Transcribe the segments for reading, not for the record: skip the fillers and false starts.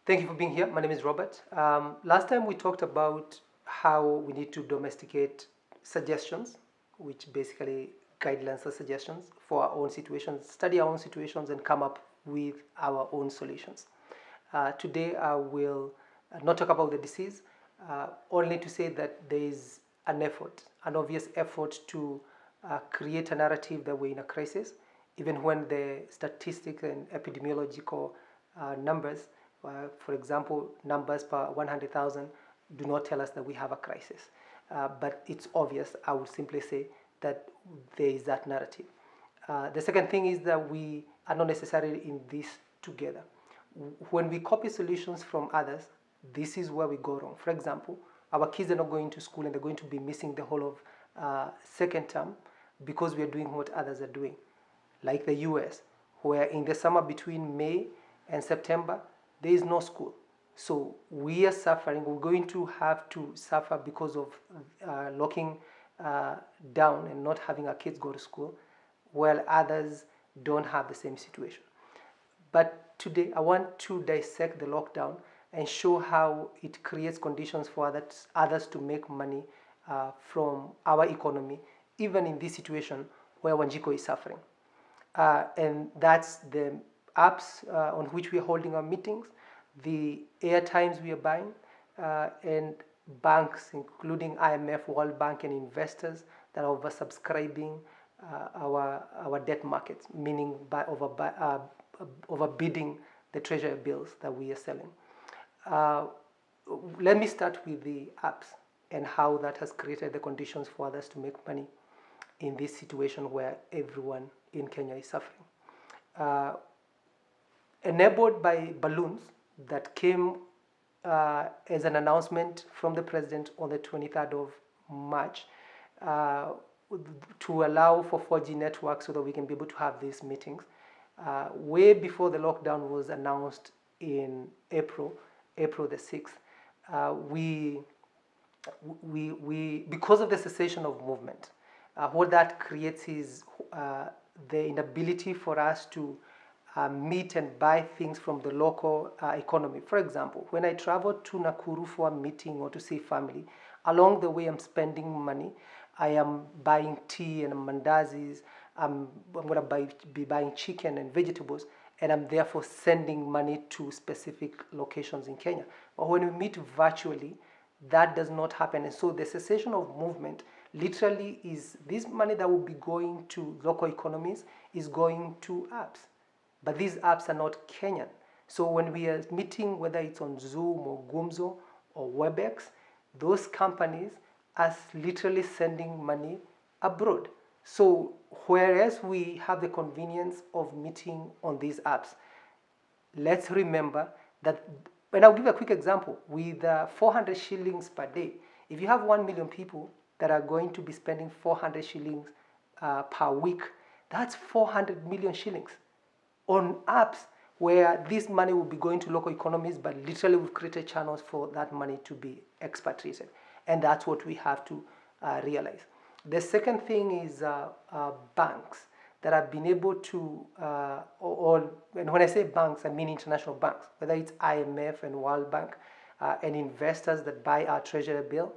Thank you for being here. My name is Robert. Last time we talked about how we need to domesticate suggestions, which basically guidelines or suggestions for our own situations, study our own situations, and come up with our own solutions. Today I will not talk about the disease, only to say that there is an effort, an obvious effort to create a narrative that we're in a crisis, even when the statistics and epidemiological numbers, for example, numbers per 100,000 do not tell us that we have a crisis. But it's obvious, I would simply say, that there is that narrative. The second thing is that we are not necessarily in this together. When we copy solutions from others, this is where we go wrong. For example, our kids are not going to school and they're going to be missing the whole of second term because we are doing what others are doing. Like the US, where in the summer between May and September, there is no school. So we are suffering, we're going to have to suffer because of locking down and not having our kids go to school, while others don't have the same situation. But today I want to dissect the lockdown and show how it creates conditions for others to make money from our economy, even in this situation where Wanjiko is suffering. And that's the apps on which we are holding our meetings, the airtimes we are buying, and banks, including IMF, World Bank, and investors that are oversubscribing our debt markets, meaning by overbidding the treasury bills that we are selling. Let me start with the apps and how that has created the conditions for others to make money in this situation where everyone in Kenya is suffering. Enabled by balloons that came as an announcement from the president on the 23rd of March to allow for 4G networks so that we can be able to have these meetings. Way before the lockdown was announced in April the 6th, because of the cessation of movement, what that creates is the inability for us to meet and buy things from the local economy. For example, when I travel to Nakuru for a meeting or to see family, along the way I'm spending money. I am buying tea and mandazis. I'm going to be buying chicken and vegetables, and I'm therefore sending money to specific locations in Kenya. But when we meet virtually, that does not happen. And so the cessation of movement literally is this money that will be going to local economies is going to apps. But these apps are not Kenyan. So when we are meeting, whether it's on Zoom or Gumzo or WebEx, those companies are literally sending money abroad. So whereas we have the convenience of meeting on these apps, let's remember that, and I'll give a quick example, with 400 shillings per day, if you have 1 million people that are going to be spending 400 shillings per week, that's 400 million shillings on apps where this money will be going to local economies, but literally we've created channels for that money to be expatriated. And that's what we have to realize. The second thing is banks that have been able to, and when I say banks, I mean international banks, whether it's IMF and World Bank and investors that buy our treasury bill.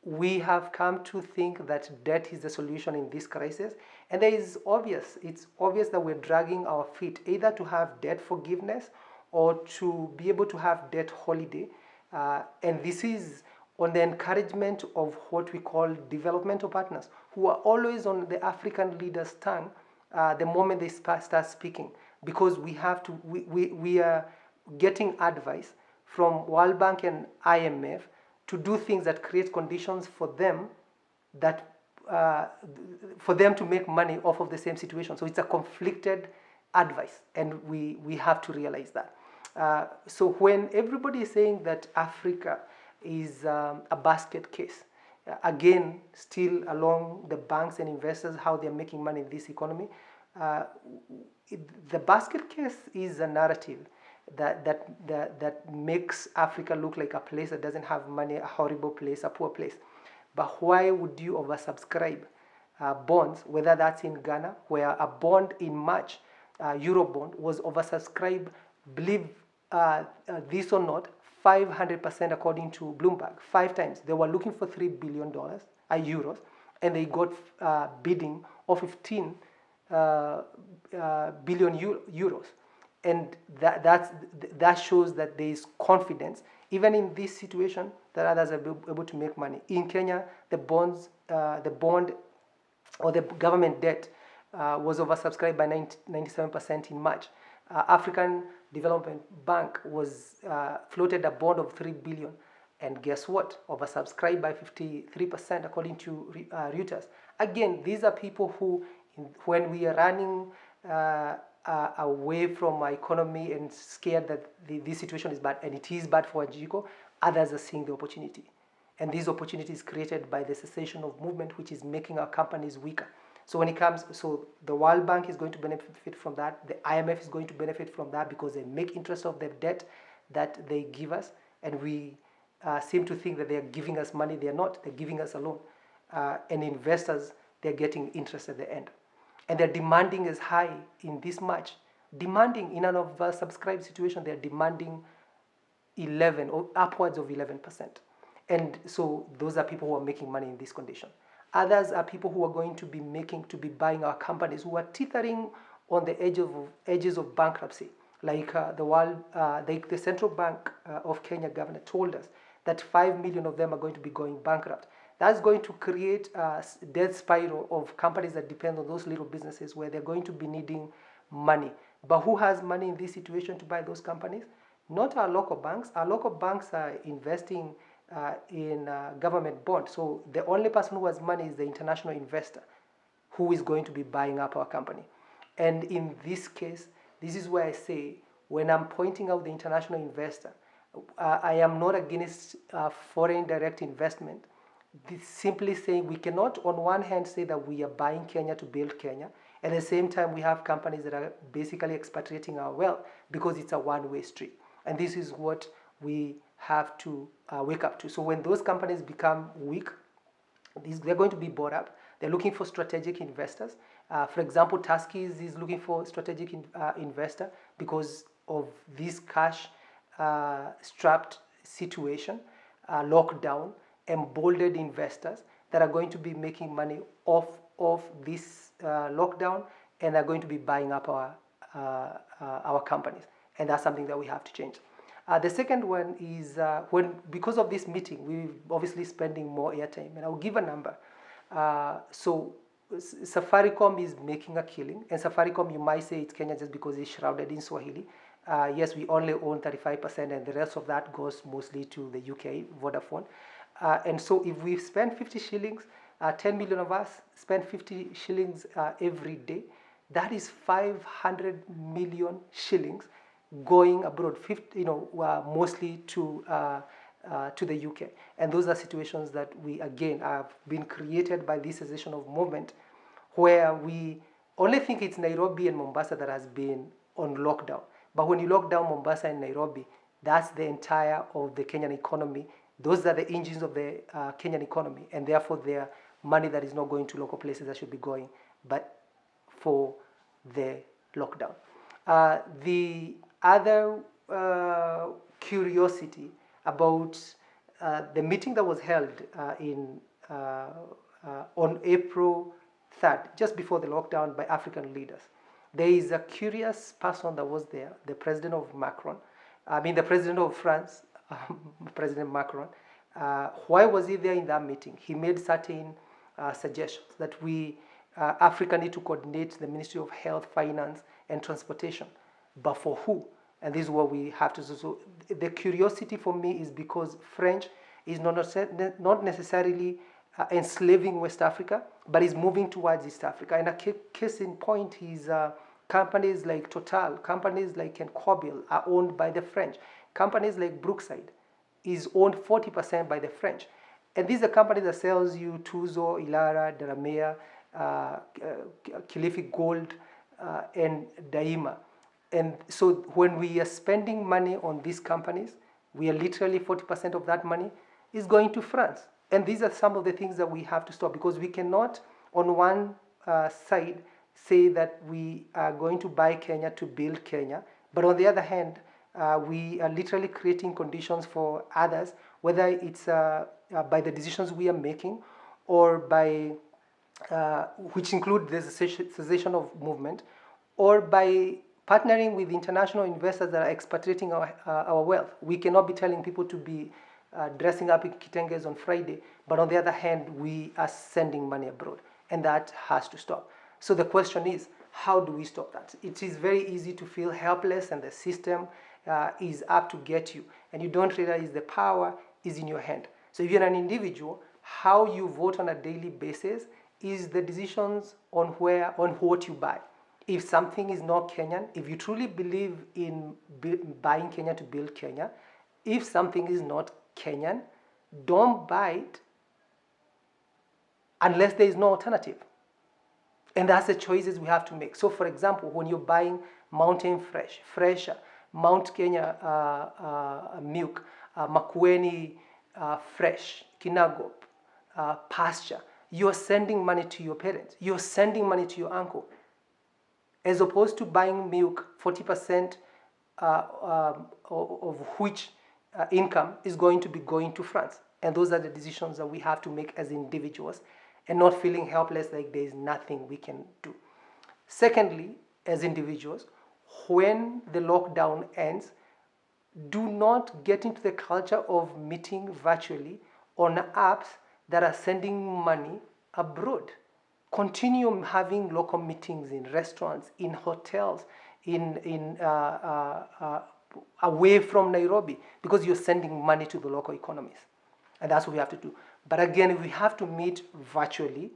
We have come to think that debt is the solution in this crisis. And it's obvious that we're dragging our feet either to have debt forgiveness or to be able to have debt holiday. And this is on the encouragement of what we call developmental partners, who are always on the African leaders' tongue the moment they start speaking, because we are getting advice from World Bank and IMF to do things that create conditions for them to make money off of the same situation. So it's a conflicted advice, and we have to realize that. So when everybody is saying that Africa is a basket case, again, still along the banks and investors, how they're making money in this economy, the basket case is a narrative that makes Africa look like a place that doesn't have money, a horrible place, a poor place. But why would you oversubscribe bonds, whether that's in Ghana, where a bond in March, Eurobond, was oversubscribed, believe this or not, 500% according to Bloomberg, 5 times. They were looking for $3 billion, euros, and they got bidding of 15 billion euros. And that shows that there is confidence, even in this situation, that others are able to make money. In Kenya, the bond or the government debt was oversubscribed by 97% in March. African Development Bank was floated a bond of 3 billion, and guess what? Oversubscribed by 53% according to Reuters. Again, these are people who, when we are running away from our economy and scared that this situation is bad, and it is bad for Ajiko, others are seeing the opportunity. And these opportunities created by the cessation of movement, which is making our companies weaker. So when it comes, so the World Bank is going to benefit from that. The IMF is going to benefit from that because they make interest of the debt that they give us, and we seem to think that they are giving us money. They are not. They're giving us a loan. And investors, they're getting interest at the end. And their demanding is high in this March. Demanding in an oversubscribed situation, they're demanding 11 or upwards of 11%. And so those are people who are making money in this condition. Others are people who are going to be buying our companies, who are teetering on the edges of bankruptcy. Like the Central Bank of Kenya governor told us that 5 million of them are going to be going bankrupt. That's going to create a death spiral of companies that depend on those little businesses where they're going to be needing money. But who has money in this situation to buy those companies? Not our local banks. Our local banks are investing in government bonds. So the only person who has money is the international investor who is going to be buying up our company. And in this case, this is where I say, when I'm pointing out the international investor, I am not against foreign direct investment. This simply saying we cannot on one hand say that we are buying Kenya to build Kenya. At the same time, we have companies that are basically expatriating our wealth because it's a one-way street. And this is what we have to wake up to. So when those companies become weak, they're going to be bought up. They're looking for strategic investors. For example, Tuskys is looking for a strategic investor because of this cash-strapped situation, lockdown, emboldened investors that are going to be making money off this lockdown, and are going to be buying up our companies. And that's something that we have to change. The second one is because of this meeting, we're obviously spending more airtime. And I'll give a number. So Safaricom is making a killing. And Safaricom, you might say it's Kenya just because it's shrouded in Swahili. Yes, we only own 35%, and the rest of that goes mostly to the UK, Vodafone. And so if we spend 50 shillings, 10 million of us spend 50 shillings every day, that is 500 million shillings going abroad, mostly to the UK. And those are situations that we, again, have been created by this cessation of movement, where we only think it's Nairobi and Mombasa that has been on lockdown. But when you lock down Mombasa and Nairobi, that's the entire of the Kenyan economy. Those are the engines of the Kenyan economy, and therefore they are money that is not going to local places that should be going, but for the lockdown. The other curiosity about the meeting that was held on April 3rd, just before the lockdown, by African leaders. There is a curious person that was there, the president of France, President Macron. Why was he there in that meeting? He made certain suggestions that Africa need to coordinate the Ministry of Health, Finance, and Transportation. But for who? And this is what we have to do. So the curiosity for me is because French is not necessarily enslaving West Africa, but is moving towards East Africa. And a case in point is companies like Total, companies like Encobil are owned by the French. Companies like Brookside is owned 40% by the French. And these are companies that sells you Tuzo, Ilara, Delamere, Kilifi Gold, and Daima. And so when we are spending money on these companies, we are literally 40% of that money is going to France. And these are some of the things that we have to stop, because we cannot on one side say that we are going to buy Kenya to build Kenya, but on the other hand, We are literally creating conditions for others, whether it's by the decisions we are making or by, which include the cessation of movement, or by partnering with international investors that are expatriating our wealth. We cannot be telling people to be dressing up in kitenges on Friday, but on the other hand, we are sending money abroad, and that has to stop. So the question is, how do we stop that? It is very easy to feel helpless, and the system is up to get you, and you don't realize the power is in your hand. So if you're an individual, how you vote on a daily basis is the decisions on what you buy. If something is not Kenyan, if you truly believe in buying Kenya to build Kenya, if something is not Kenyan, don't buy it unless there is no alternative. And that's the choices we have to make. So for example, when you're buying Mountain Fresher, Mount Kenya milk, Makueni fresh, Kinagop, pasture, you're sending money to your parents. You're sending money to your uncle. As opposed to buying milk, 40% of which income is going to be going to France. And those are the decisions that we have to make as individuals, and not feeling helpless like there is nothing we can do. Secondly, as individuals, when the lockdown ends, do not get into the culture of meeting virtually on apps that are sending money abroad. Continue having local meetings in restaurants, in hotels, away from Nairobi, because you're sending money to the local economies. And that's what we have to do. But again, if we have to meet virtually,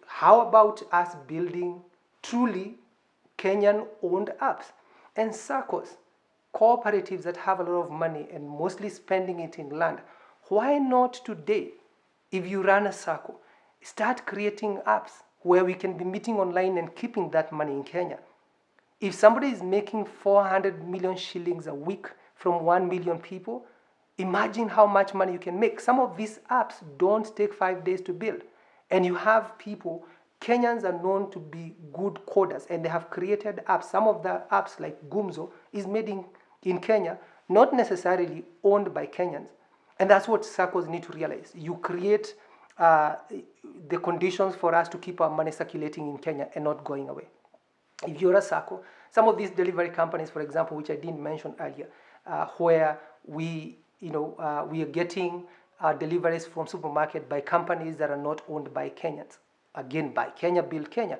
how about us building truly Kenyan-owned apps and circles, cooperatives that have a lot of money and mostly spending it in land? Why not today, if you run a circle, start creating apps where we can be meeting online and keeping that money in Kenya? If somebody is making 400 million shillings a week from 1 million people, imagine how much money you can make. Some of these apps don't take 5 days to build. And you have people, Kenyans are known to be good coders, and they have created apps. Some of the apps like Gumzo is made in Kenya, not necessarily owned by Kenyans. And that's what circles need to realize. You create the conditions for us to keep our money circulating in Kenya and not going away. If you're a circle, some of these delivery companies, for example, which I didn't mention earlier, where we are getting deliveries from supermarket by companies that are not owned by Kenyans. Again, buy Kenya, build Kenya.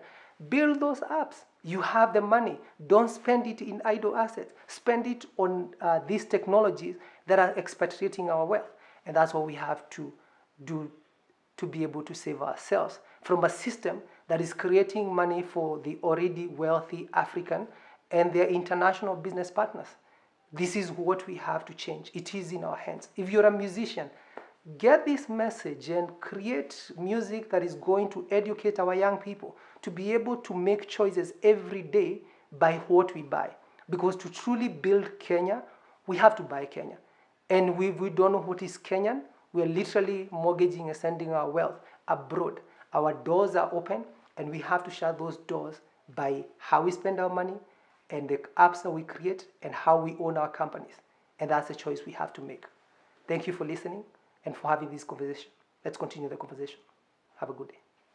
Build those apps. You have the money. Don't spend it in idle assets. Spend it on these technologies that are expatriating our wealth. And that's what we have to do to be able to save ourselves from a system that is creating money for the already wealthy African and their international business partners. This is what we have to change. It is in our hands. If you're a musician, get this message and create music that is going to educate our young people to be able to make choices every day by what we buy. Because to truly build Kenya, we have to buy Kenya. And if we don't know what is Kenyan, we are literally mortgaging and sending our wealth abroad. Our doors are open, and we have to shut those doors by how we spend our money and the apps that we create and how we own our companies. And that's a choice we have to make. Thank you for listening and for having this conversation. Let's continue the conversation. Have a good day.